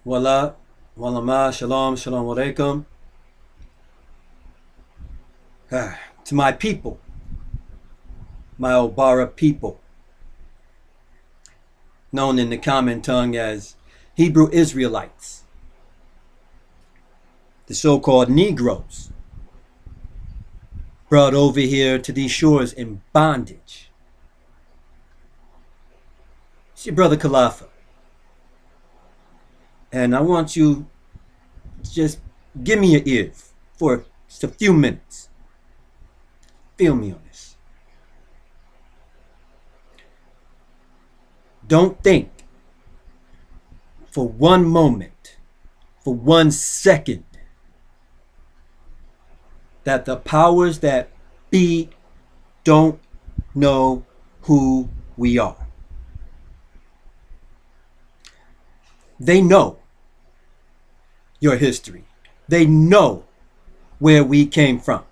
Wala, walama, shalom, shalom alaikum. To my people, my Obara people, known in the common tongue as Hebrew Israelites, the so-called Negroes, brought over here to these shores in bondage. It's your brother Khalifa, and I want you to just give me your ears for just a few minutes. Feel me on this. Don't think for one moment, for 1 second, that the powers that be don't know who we are. They know your history. They know where we came from.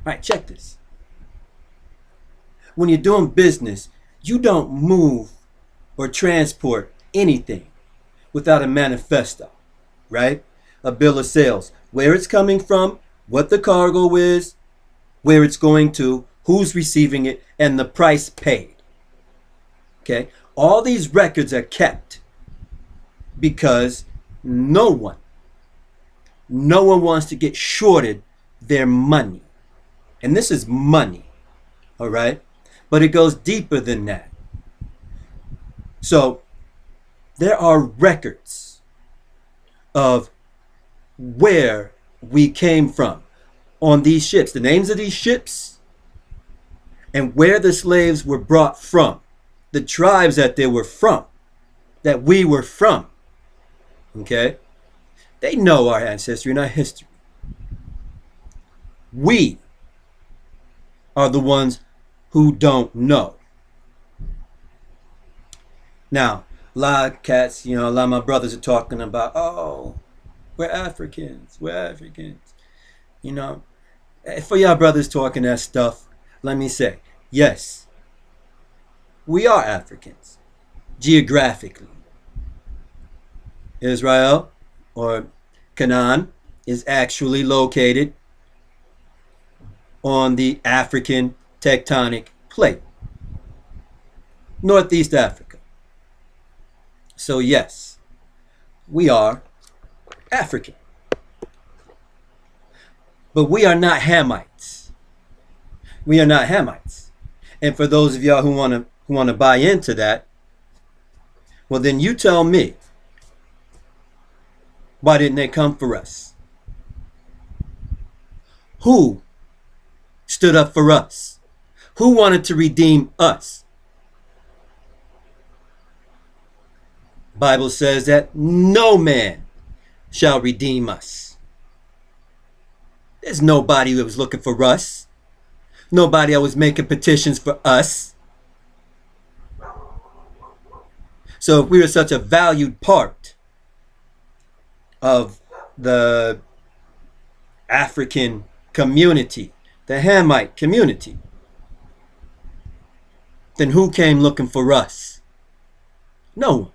All right, check this. When you're doing business, you don't move or transport anything without a manifesto, right? A bill of sales, where it's coming from, what the cargo is, where it's going to, who's receiving it, and the price paid. Okay? All these records are kept because no one wants to get shorted their money. And this is money, all right? But it goes deeper than that. So there are records of where we came from on these ships, the names of these ships, and where the slaves were brought from, the tribes that they were from, that we were from. Okay? They know our ancestry and our history. We are the ones who don't know. Now, a lot of cats, a lot of my brothers are talking about, oh, we're Africans, we're Africans. For y'all brothers talking that stuff, let me say, yes, we are Africans, geographically. Israel, or Canaan, is actually located on the African tectonic plate, Northeast Africa. So yes, we are African. But we are not Hamites. We are not Hamites. And for those of y'all who want to buy into that, well then you tell me, why didn't they come for us? Who stood up for us? Who wanted to redeem us? Bible says that no man shall redeem us. There's nobody that was looking for us. Nobody that was making petitions for us. So if we are such a valued part of the African community, the Hamite community, then who came looking for us? No one.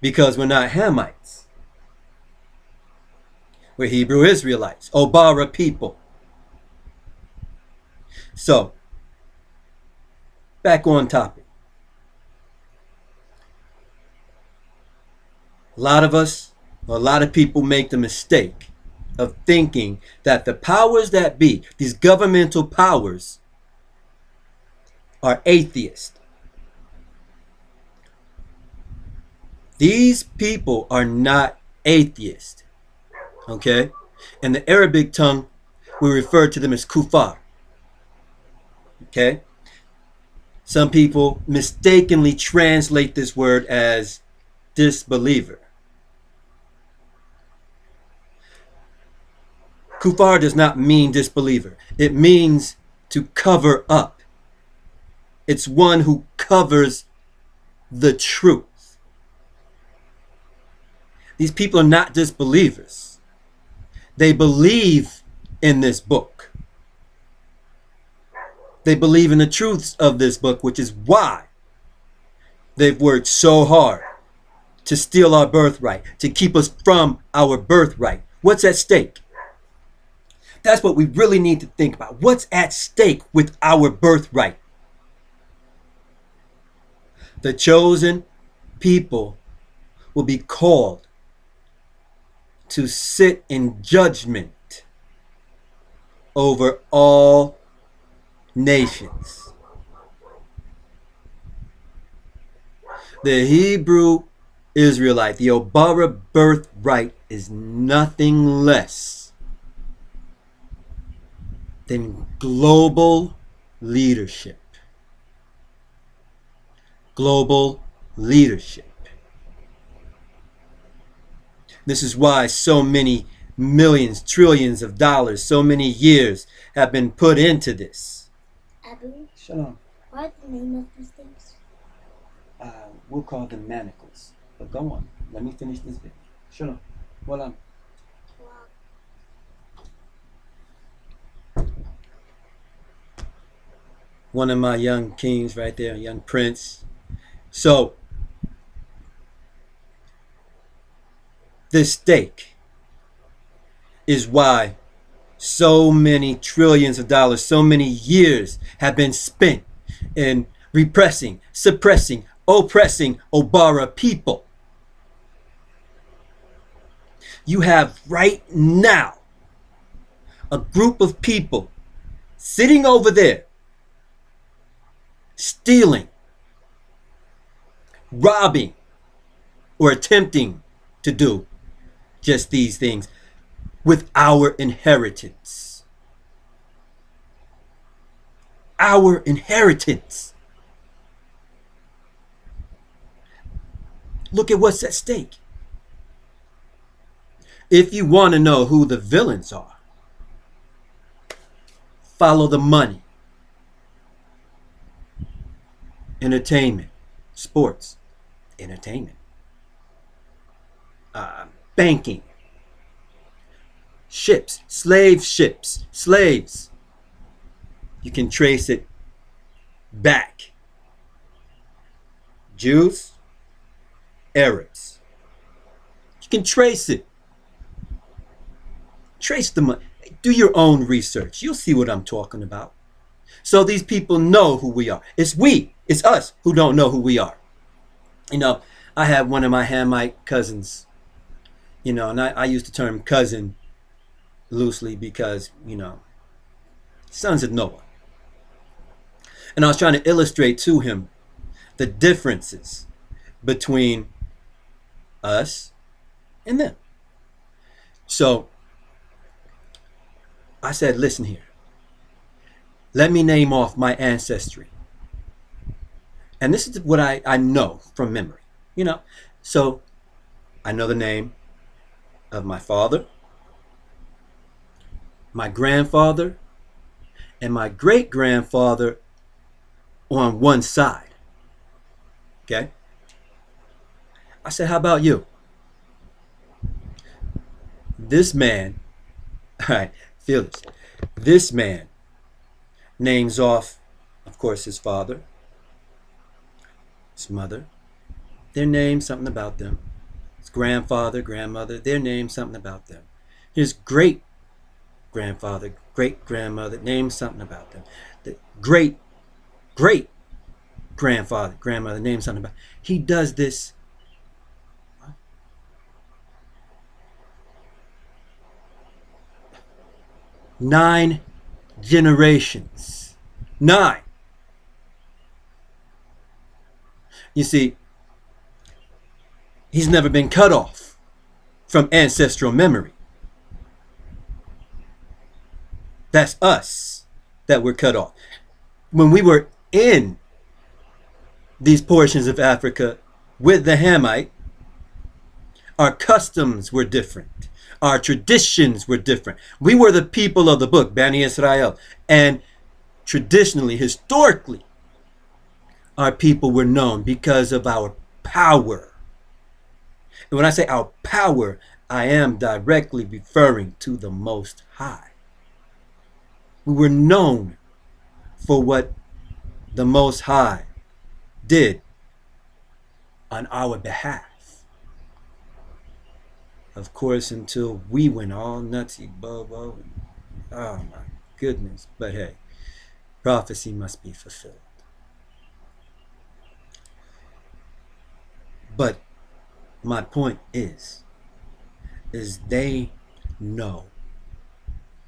Because we're not Hamites. We're Hebrew Israelites, Obara people. So, back on topic. A lot of people make the mistake of thinking that the powers that be, these governmental powers, are atheist. These people are not atheist. Okay? In the Arabic tongue, we refer to them as kuffar. Okay? Some people mistakenly translate this word as disbeliever. Kuffar does not mean disbeliever. It means to cover up. It's one who covers the truth. These people are not disbelievers. They believe in this book. They believe in the truths of this book, which is why they've worked so hard to steal our birthright, to keep us from our birthright. What's at stake? That's what we really need to think about. What's at stake with our birthright? The chosen people will be called to sit in judgment over all nations. The Hebrew Israelite, the Obara birthright, is nothing less than global leadership. Global leadership. This is why so many millions, trillions of dollars, so many years have been put into this. Abu, Shalom. what are the name of these things? We'll call them manacles. But go on. Let me finish this video. Shalom. Well, one of my young kings right there, young prince. So, this stake is why so many trillions of dollars, so many years have been spent in repressing, suppressing, oppressing Obara people. You have right now a group of people sitting over there stealing, robbing, or attempting to do just these things with our inheritance. Our inheritance. Look at what's at stake. If you want to know who the villains are, follow the money. Entertainment, sports, entertainment, banking, ships, slaves. You can trace it back. Jews, Arabs. You can trace it. Trace the money. Do your own research. You'll see what I'm talking about. So these people know who we are. It's us who don't know who we are. You know, I have one of my Hamite cousins, you know, and I use the term cousin loosely because, you know, sons of Noah. And I was trying to illustrate to him the differences between us and them. So I said, listen here. Let me name off my ancestry. And this is what I know from memory, you know. So I know the name of my father, my grandfather, and my great-grandfather on one side. Okay? I said, how about you? This man, all right, feel this. This man names off, of course, his father, his mother, their name, something about them. His grandfather, grandmother, their name, something about them. His great-grandfather, great-grandmother, name something about them. The great-grandfather, grandmother, name something about them. He does this. 9 generations. 9. You see, he's never been cut off from ancestral memory. That's us that were cut off. When we were in these portions of Africa with the Hamite, our customs were different. Our traditions were different. We were the people of the book, Bani Israel. And traditionally, historically, our people were known because of our power. And when I say our power, I am directly referring to the Most High. We were known for what the Most High did on our behalf. Of course, until we went all nutsy, bobo. Oh my goodness. But hey, prophecy must be fulfilled. But my point is they know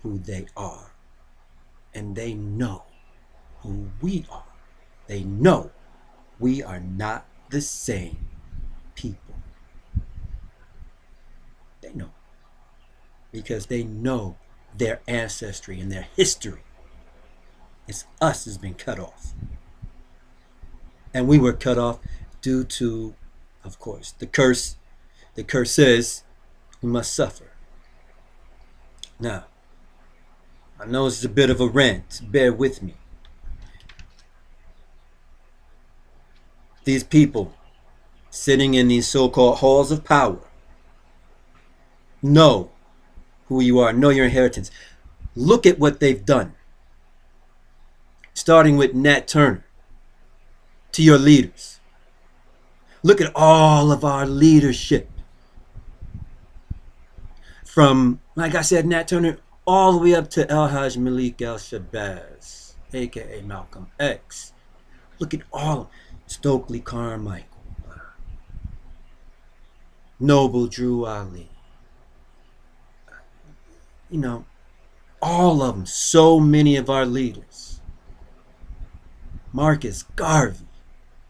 who they are. And they know who we are. They know we are not the same people. They know. Because they know their ancestry and their history. It's us has been cut off. And we were cut off due to, of course, the curse. The curse says we must suffer. Now, I know it's a bit of a rant. Bear with me. These people sitting in these so-called halls of power know who you are, know your inheritance. Look at what they've done. Starting with Nat Turner to your leaders. Look at all of our leadership. From, like I said, Nat Turner, all the way up to El Haj Malik El Shabazz, aka Malcolm X. Look at all of Stokely Carmichael, Noble Drew Ali. You know, all of them, so many of our leaders. Marcus Garvey,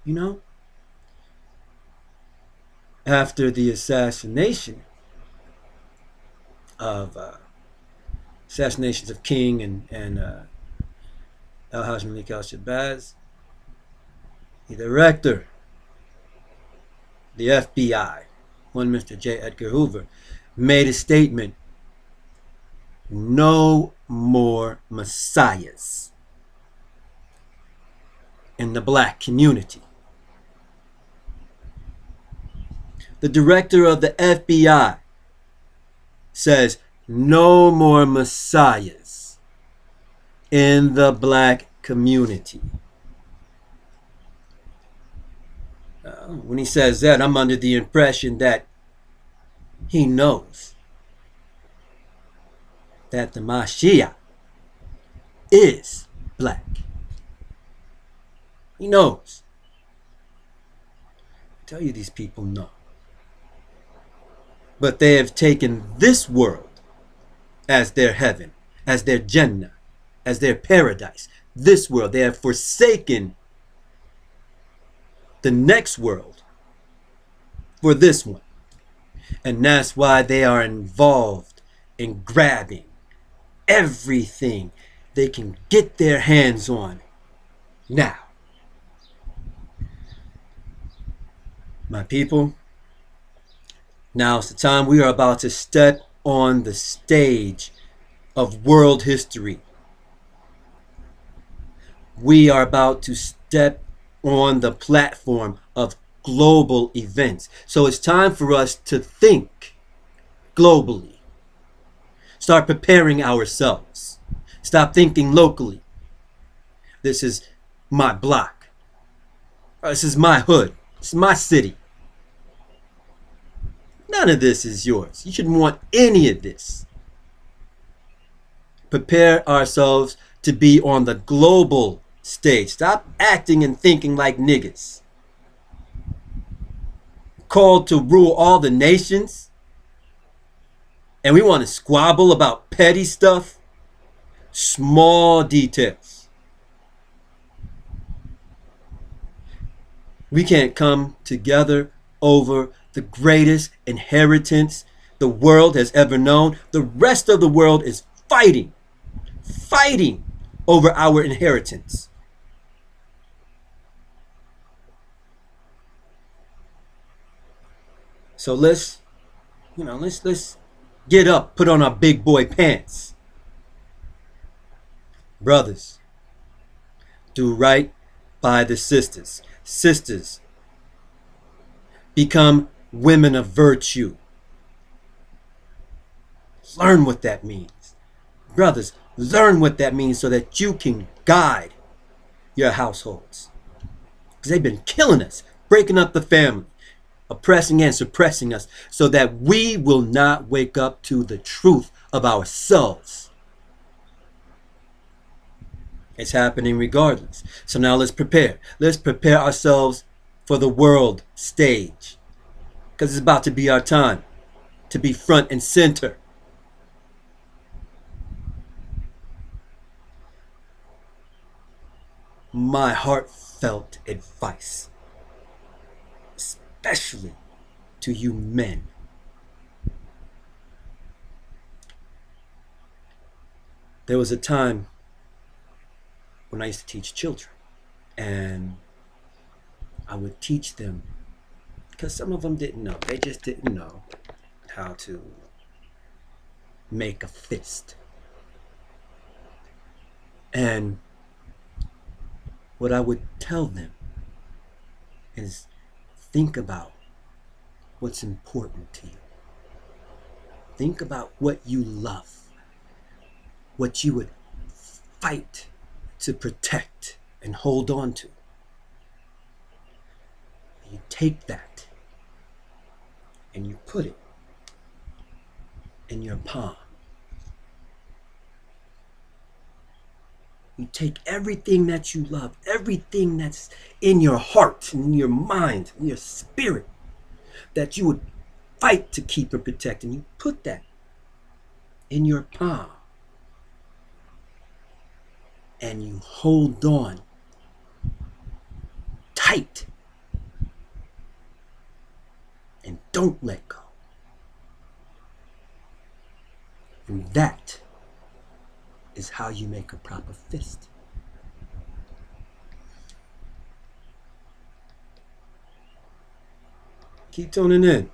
you know. After the assassination of assassinations of King and El Haj Malik El Shabazz, the director, the FBI, one Mr. J. Edgar Hoover, made a statement: no more messiahs in the black community. The director of the FBI says no more messiahs in the black community. When he says that, I'm under the impression that he knows that the Mashiach is black. He knows. I tell you, these people know. But they have taken this world as their heaven, as their Jannah, as their paradise. This world. They have forsaken the next world for this one. And that's why they are involved in grabbing everything they can get their hands on now. My people, now it's the time we are about to step on the stage of world history. We are about to step on the platform of global events. So it's time for us to think globally. Start preparing ourselves. Stop thinking locally. This is my block. This is my hood. It's my city. None of this is yours. You shouldn't want any of this. Prepare ourselves to be on the global stage. Stop acting and thinking like niggas. Called to rule all the nations, and we want to squabble about petty stuff, small details. We can't come together over the greatest inheritance the world has ever known. The rest of the world is fighting over our inheritance. So let's get up, put on our big boy pants. Brothers, do right by the sisters. Sisters, become women of virtue. Learn what that means. Brothers, learn what that means so that you can guide your households. Because they've been killing us, breaking up the family. oppressing and suppressing us so that we will not wake up to the truth of ourselves. It's happening regardless. So now let's prepare. Let's prepare ourselves for the world stage, because it's about to be our time to be front and center. My heartfelt advice, especially to you men. There was a time when I used to teach children, and I would teach them because some of them didn't know. They just didn't know how to make a fist. And what I would tell them is think about what's important to you. Think about what you love, what you would fight to protect and hold on to. You take that and you put it in your palm. You take everything that you love, everything that's in your heart, in your mind, in your spirit, that you would fight to keep and protect, and you put that in your palm. And you hold on tight and don't let go. And that is how you make a proper fist. Keep tuning in.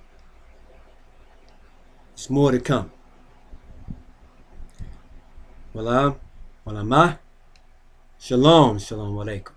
There's more to come. Walam, walama, shalom, shalom alaikum.